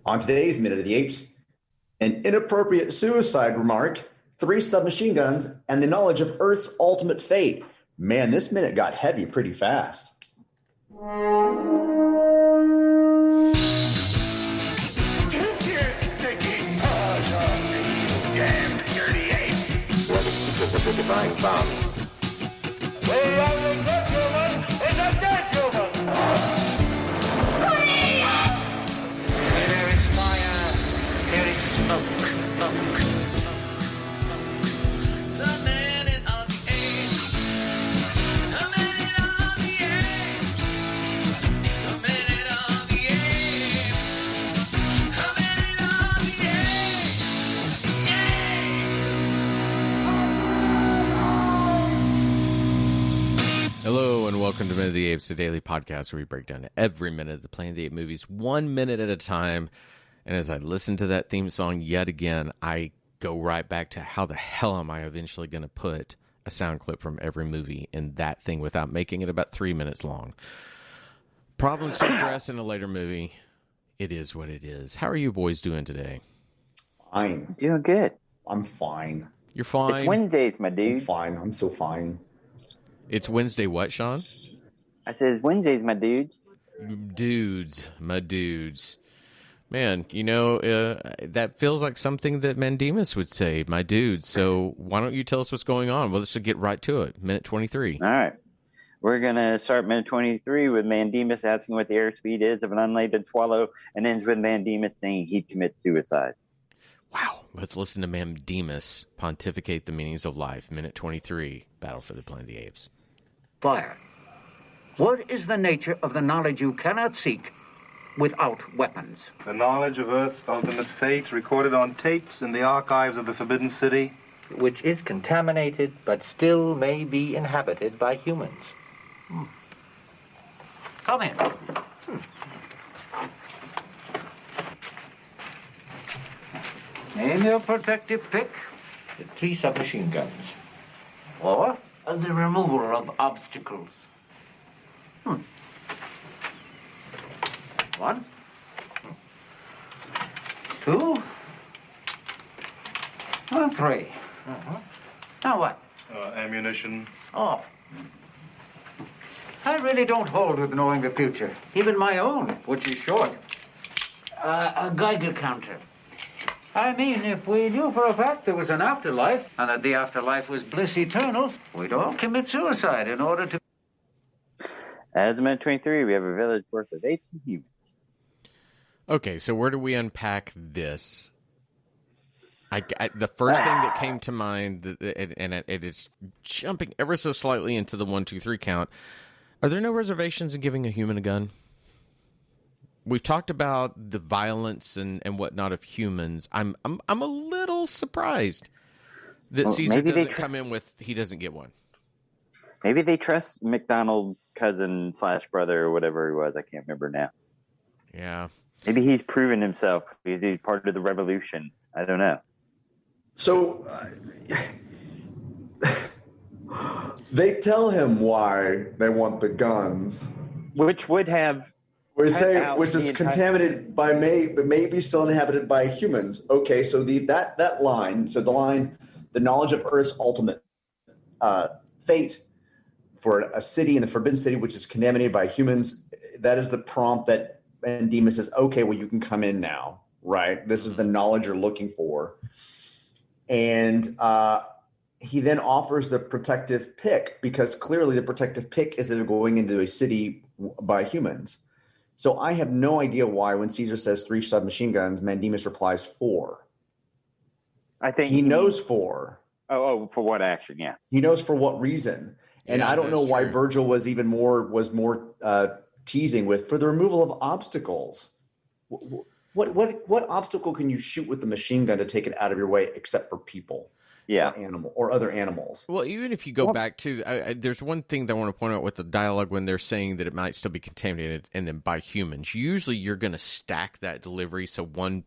On today's Minute of the Apes, an inappropriate suicide remark, 3 submachine guns, and the knowledge of Earth's ultimate fate. Man, this minute got heavy pretty fast. Divine bomb. We are the good human in the dead human. Where there is fire, there is smoke. The minute of the age. The minute of the age. The minute of the age. The minute of the age. Hello and welcome to Minute of the Apes, a daily podcast where we break down every minute of the Planet of the Apes movies, 1 minute at a time. And as I listen to that theme song yet again, I go right back to how the hell am I eventually going to put a sound clip from every movie in that thing without making it about 3 minutes long. Problems to address in a later movie. It is what it is. How are you boys doing today? Fine. Doing good. I'm fine. You're fine? It's Wednesdays, my I'm dude. fine. I'm so fine. It's Wednesday what, Sean? I said it's Wednesdays, my dudes. Dudes, my dudes. Man, you know, that feels like something that Mandemus would say, my dudes. So why don't you tell us what's going on? Well, let's just get right to it. Minute 23. All right. We're going to start minute 23 with Mandemus asking what the airspeed is of an unladen swallow and ends with Mandemus saying he'd commit suicide. Wow. Let's listen to Mandemus pontificate the meanings of life. Minute 23, Battle for the Planet of the Apes. Fire. What is the nature of the knowledge you cannot seek without weapons? The knowledge of Earth's ultimate fate recorded on tapes in the archives of the Forbidden City. Which is contaminated but still may be inhabited by humans. Come in. Name your protective pick. The 3 submachine guns. Or The removal of obstacles. 1, 2, and 3. Now what? Ammunition. Oh. I really don't hold with knowing the future. Even my own, which is short. A Geiger counter. I mean, if we knew for a fact there was an afterlife, and that the afterlife was bliss eternal, we'd all commit suicide in order to... As minute 23, we have a village worth of apes and humans. Okay, so where do we unpack this? The first thing that came to mind, and it is jumping ever so slightly into the 1, 2, 3 count. Are there no reservations in giving a human a gun? We've talked about the violence and whatnot of humans. I'm a little surprised that Caesar doesn't come in with he doesn't get one. Maybe they trust McDonald's cousin / brother or whatever he was. I can't remember now. Yeah. Maybe he's proven himself because he's part of the revolution. I don't know. So they tell him why they want the guns. Which would have... Which is contaminated by but maybe still inhabited by humans. Okay, so that line, the line, the knowledge of Earth's ultimate fate for a city in the Forbidden City, which is contaminated by humans, that is the prompt that Mandemus says, okay, well, you can come in now, right? This is the knowledge you're looking for. And he then offers the protective pick, because clearly the protective pick is that they're going into a city by humans. So I have no idea why when Caesar says 3 submachine guns, Mandemus replies 4. I think he knows 4. Oh, for what action? Yeah, he knows for what reason, and I don't know why true. Virgil was more teasing with for the removal of obstacles. What obstacle can you shoot with the machine gun to take it out of your way, except for people? Yeah, or other animals. Well, even if you go back to, there's one thing that I want to point out with the dialogue when they're saying that it might still be contaminated and then by humans. Usually, you're going to stack that delivery. So one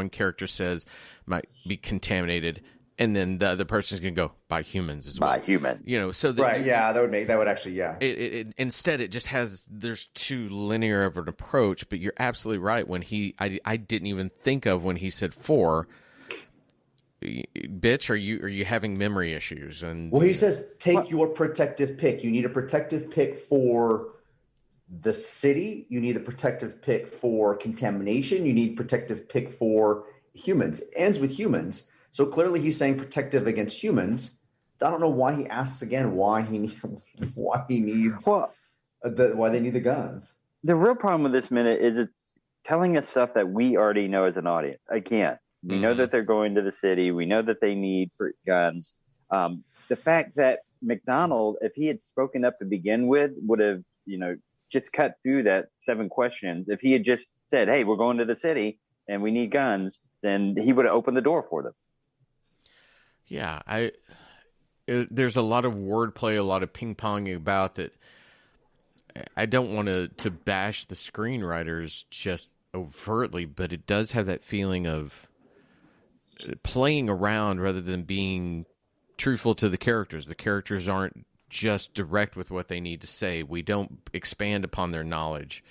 character says might be contaminated, And then the other person's going to go by humans as well. By human. So Right. Yeah, that would actually. Instead, it just there's too linear of an approach. But you're absolutely right. When I didn't even think of when he said 4. Bitch, are you having memory issues? And he says take your protective pick. You need a protective pick for the city. You need a protective pick for contamination. You need protective pick for humans. It ends with humans. So clearly he's saying protective against humans. I don't know why he asks again why they need the guns. The real problem with this minute is it's telling us stuff that we already know as an audience. We know that they're going to the city. We know that they need guns. The fact that McDonald, if he had spoken up to begin with, would have, just cut through that 7 questions. If he had just said, hey, we're going to the city and we need guns, then he would have opened the door for them. Yeah, there's a lot of wordplay, a lot of ping-ponging about that. I don't want to bash the screenwriters just overtly, but it does have that feeling of playing around rather than being truthful to the characters. The characters aren't just direct with what they need to say. We don't expand upon their knowledge.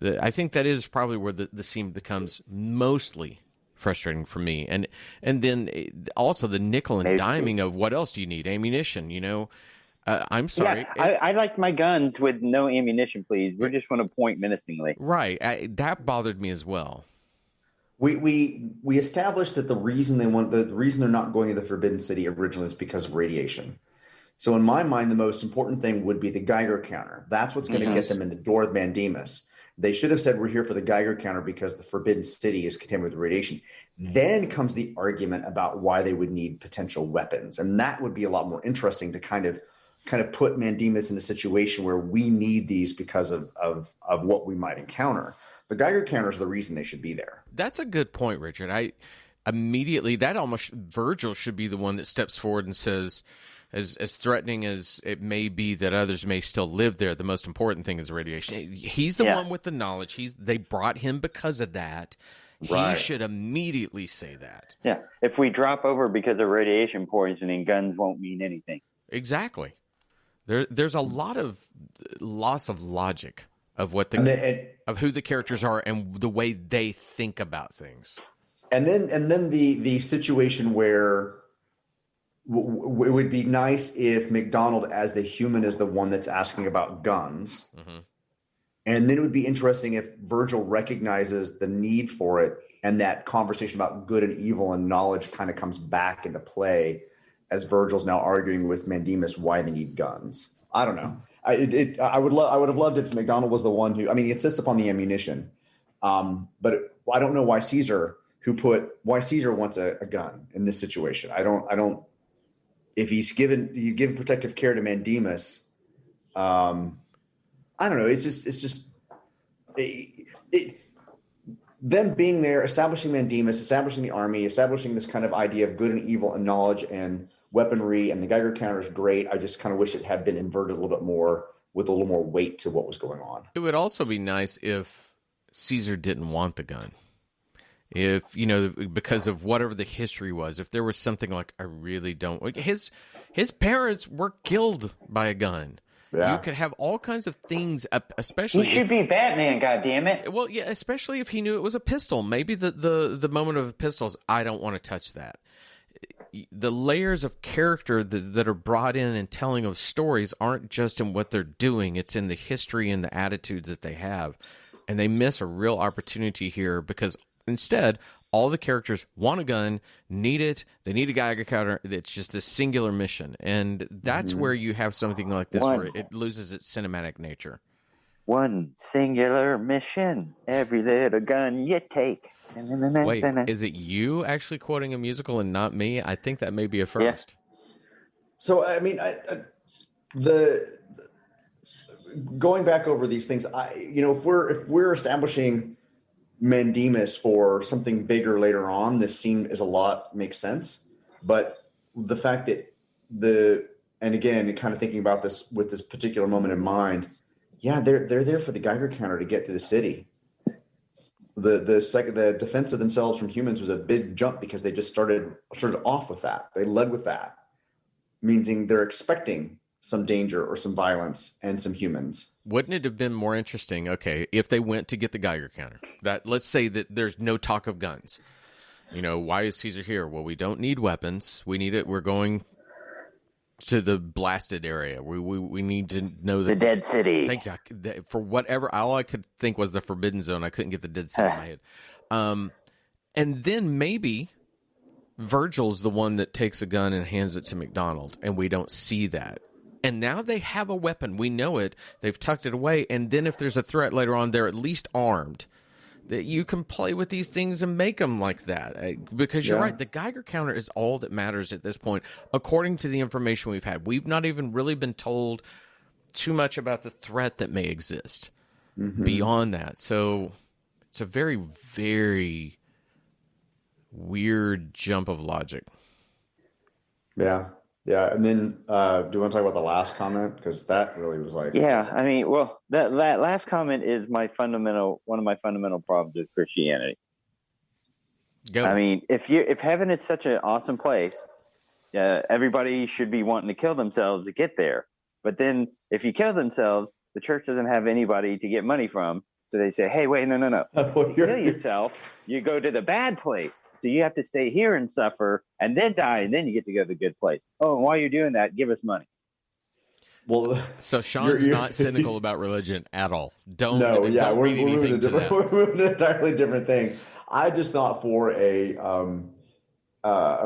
I think that is probably where the scene becomes mostly frustrating for me. And then also the nickel and diming of what else do you need? Ammunition, I'm sorry. Yeah, I like my guns with no ammunition, please. We just want to point menacingly. Right. That bothered me as well. We established that the reason they're not going to the Forbidden City originally is because of radiation. So in my mind, the most important thing would be the Geiger counter. That's what's going to get them in the door of Mandemus. They should have said, we're here for the Geiger counter because the Forbidden City is contaminated with radiation. Then comes the argument about why they would need potential weapons. And that would be a lot more interesting to kind of put Mandemus in a situation where we need these because of what we might encounter. The Geiger counter is the reason they should be there. That's a good point, Richard. Virgil should be the one that steps forward and says, as threatening as it may be that others may still live there, the most important thing is radiation. He's the one with the knowledge. They brought him because of that. Right. He should immediately say that. Yeah. If we drop over because of radiation poisoning, guns won't mean anything. Exactly. There's a lot of loss of logic of what of who the characters are and the way they think about things. And then the situation where it would be nice if McDonald as the human is the one that's asking about guns. Mm-hmm. And then it would be interesting if Virgil recognizes the need for it and that conversation about good and evil and knowledge kind of comes back into play as Virgil's now arguing with Mandemus why they need guns. I don't know. I would have loved if McDonald was the one who, he insists upon the ammunition. But I don't know why Caesar wants a gun in this situation. I don't, if you give protective care to Mandemus, I don't know. It's just them being there, establishing Mandemus, establishing the army, establishing this kind of idea of good and evil and knowledge and weaponry, and the Geiger counter is great. I just kind of wish it had been inverted a little bit more with a little more weight to what was going on. It would also be nice if Caesar didn't want the gun. If, because of whatever the history was, if there was something like, I really don't, like his parents were killed by a gun. Yeah. You could have all kinds of things, especially. He should be Batman, goddammit. Well, yeah, especially if he knew it was a pistol. Maybe the moment of pistols, I don't want to touch that. The layers of character that are brought in telling of stories aren't just in what they're doing. It's in the history and the attitudes that they have. And they miss a real opportunity here because instead, all the characters want a gun, need it, they need a Geiger counter. It's just a singular mission. And that's where you have something like this where it loses its cinematic nature. One singular mission, every little gun you take. Wait, is it you actually quoting a musical and not me? I think that may be a first. Yeah. So, going back over these things, if we're establishing Mandemus for something bigger later on, this scene makes sense. But the fact that and again, kind of thinking about this with this particular moment in mind, yeah, they're there for the Geiger counter to get to the city. the defense of themselves from humans was a big jump because they just started off with that. They led with that, meaning they're expecting some danger or some violence and some humans. Wouldn't it have been more interesting, okay, if they went to get the Geiger counter? That let's say that there's no talk of guns. You know, why is Caesar here? Well, we don't need weapons. We need it. We're going to the blasted area. We need to know the dead city. Thank you. For whatever, all I could think was the Forbidden Zone. I couldn't get the dead city in my head. And then maybe Virgil's the one that takes a gun and hands it to McDonald, and we don't see that. And now they have a weapon. We know it. They've tucked it away. And then if there's a threat later on, they're at least armed. That you can play with these things and make them like that. Because you're right. The Geiger counter is all that matters at this point, according to the information we've had. We've not even really been told too much about the threat that may exist beyond that. So it's a very, very weird jump of logic. Yeah. Yeah, and then do you want to talk about the last comment? Because that really was like... Yeah, I mean, well, that last comment is one of my fundamental problems with Christianity. Go. I mean, if heaven is such an awesome place, everybody should be wanting to kill themselves to get there. But then if you kill themselves, the church doesn't have anybody to get money from. So they say, hey, wait, no. You kill yourself, you go to the bad place. So you have to stay here and suffer and then die, and then you get to go to the good place. Oh, and while you're doing that, give us money. Well, so Sean's not cynical about religion at all. We're moving an entirely different thing. I just thought for a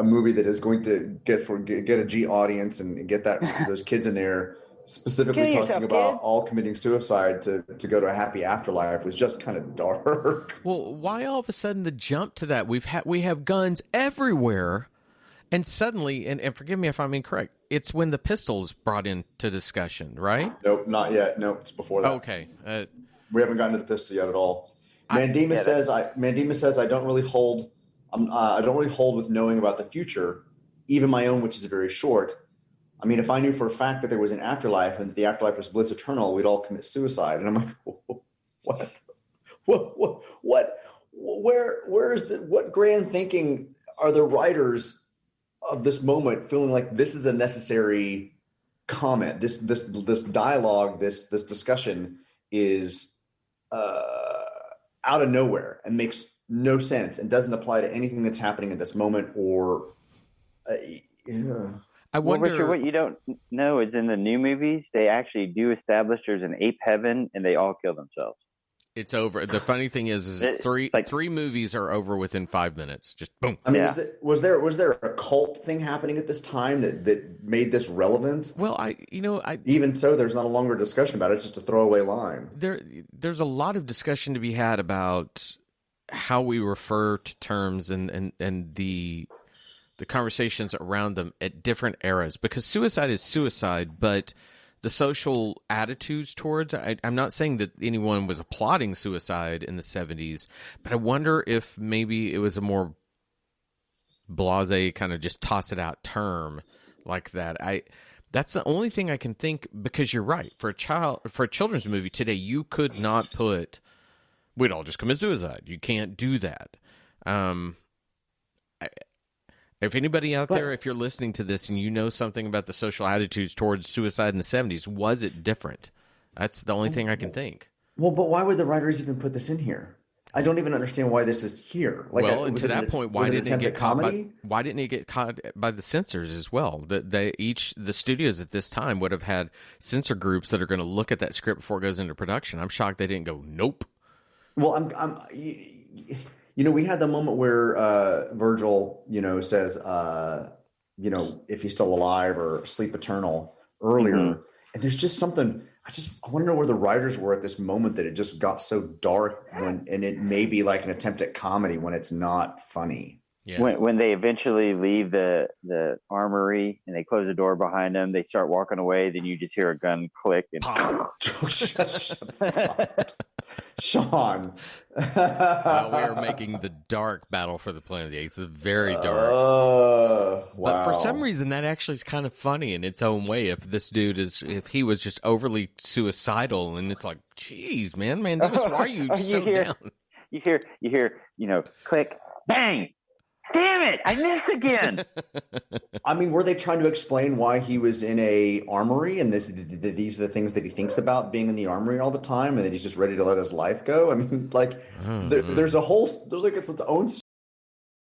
movie that is going to get a G audience and get those kids in there, specifically talking about all committing suicide to go to a happy afterlife, was just kind of dark. Well, why all of a sudden the jump to that? We have guns everywhere, and suddenly, and forgive me if I'm incorrect, it's when the pistol's brought into discussion, right? Nope, not yet. Nope, it's before that. Okay, we haven't gotten to the pistol yet at all. Mandemus says I don't really hold with knowing about the future, even my own, which is very short. I mean, if I knew for a fact that there was an afterlife and the afterlife was bliss eternal, we'd all commit suicide. And I'm like, what? What grand thinking are the writers of this moment feeling like this is a necessary comment? This dialogue, this discussion is out of nowhere and makes no sense and doesn't apply to anything that's happening at this moment or. I wonder. Well, Richard, what you don't know is in the new movies, they actually do establish there's an ape heaven, and they all kill themselves. It's over. The funny thing is three movies are over within 5 minutes. Just boom. I mean, was there a cult thing happening at this time that made this relevant? Well, even so, there's not a longer discussion about it. It's just a throwaway line. There's a lot of discussion to be had about how we refer to terms and the conversations around them at different eras, because suicide is suicide, but the social attitudes towards I'm not saying that anyone was applauding suicide in the 70s, but I wonder if maybe it was a more blasé kind of just toss it out term like that. That's the only thing I can think, because you're right. For a children's movie today, you could not put we'd all just commit suicide. You can't do that. If anybody out there, if you're listening to this and you know something about the social attitudes towards suicide in the 70s, was it different? That's the only thing I can think. Well, but why would the writers even put this in here? I don't even understand why this is here. And to that point, why didn't it get caught by the censors as well? The studios at this time would have had censor groups that are going to look at that script before it goes into production. I'm shocked they didn't go, nope. Well, we had the moment where Virgil, says, if he's still alive or sleep eternal earlier. Mm-hmm. And there's just something, I want to know where the writers were at this moment that it just got so dark and it may be like an attempt at comedy when it's not funny. Yeah. When they eventually leave the armory and they close the door behind them, they start walking away. Then you just hear a gun click and Sean. We are making the dark Battle for the Planet of the Apes. It's very dark. Wow. But for some reason, that actually is kind of funny in its own way. If he was just overly suicidal, and it's like, geez, man, Mandemus, why are you so down? You hear, click, bang. Damn it! I missed again. I mean, were they trying to explain why he was in a armory and these are the things that he thinks about being in the armory all the time, and that he's just ready to let his life go? I mean, like, there's like it's its own